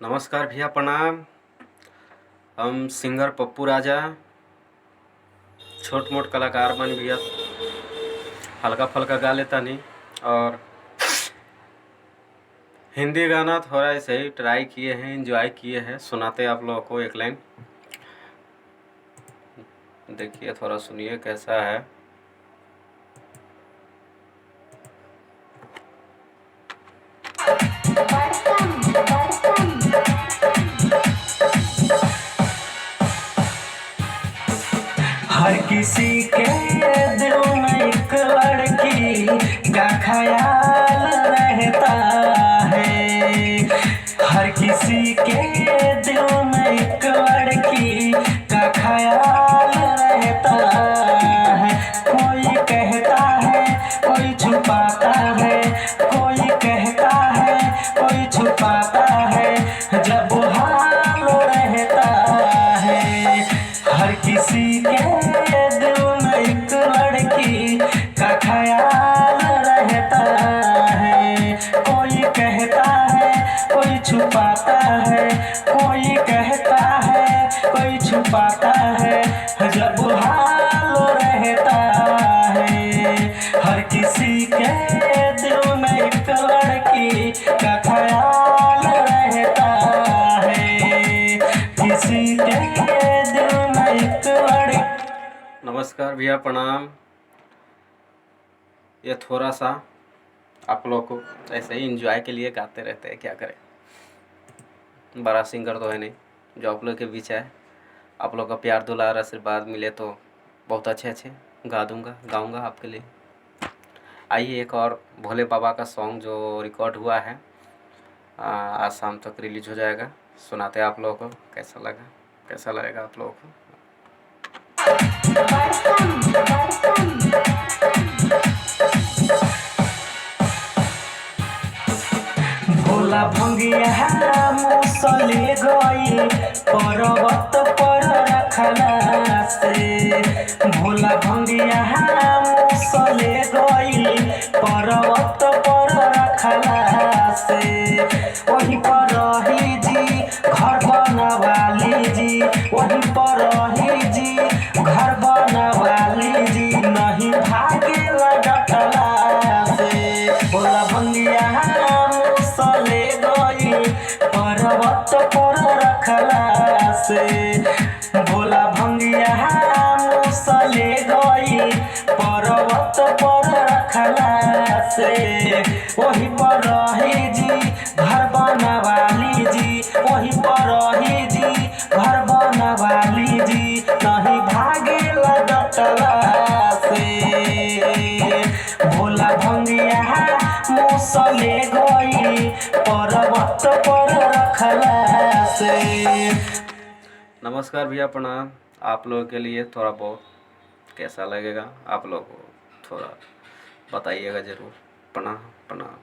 नमस्कार भैया, प्रणाम। हम सिंगर पप्पू राजा, छोट मोट कलाकार बन भैया, हल्का फुल्का गा लेता नहीं। और हिंदी गाना थोड़ा ऐसे ही ट्राई किए हैं, एंजॉय किए हैं। सुनाते आप लोगों को एक लाइन, देखिए थोड़ा सुनिए कैसा है। हर किसी के दिल में एक लड़की का ख्याल रहता है। हर किसी के दिल में एक लड़की का ख्याल रहता है। कोई कहता है, कोई छुपाता है, कोई कहता है, कोई छुपाता है, जब हाल रहता है। हर किसी के दिल में एक लड़की का ख्याल रहता है। कोई कहता है, कोई छुपाता है, कोई कहता है, कोई छुपाता है, जब हाल रहता है। हर किसी के दिल में एक लड़की का ख्याल रहता है। किसी के दिल में एक लड़की। नमस्कार भैया, प्रणाम। ये थोड़ा सा आप लोग को ऐसे ही एंजॉय के लिए गाते रहते हैं, क्या करें। बड़ा सिंगर तो है नहीं, जो आप लोग के बीच है। आप लोग का प्यार दुलार आशीर्वाद मिले तो बहुत अच्छे गाऊंगा आपके लिए। आइए, एक और भोले बाबा का सॉन्ग जो रिकॉर्ड हुआ है, आज शाम तक रिलीज हो जाएगा। सुनाते हैं आप लोगों को, कैसा लगेगा आप लोगों को। भोला भंगिया मुसले गई पर्वत पर रखला से। भोला भंगिया मुसले गई पर्वत पर रखला से। वहीं पर रही जी घर बनवाली जी, वहीं पर रही जी घर बनवाली जी, नहीं भागे लगटला से। भोला भंगिया मुसले गई पर्वत पर रखला से। भोला भंगिया मुसले गई पर्वत पर रखला से। वहीं पर रही जी घर बनवाली जी, वहीं पर रही जी घर बनवाली जी, नहीं भागे लगटला से। भोला भंगिया मुसले गई पर्वत पर रखला से। नमस्कार भैया, प्रणाम। आप लोगों के लिए थोड़ा बहुत कैसा लगेगा आप लोगों को थोड़ा बताइएगा ज़रूर। प्रणाम प्रणाम।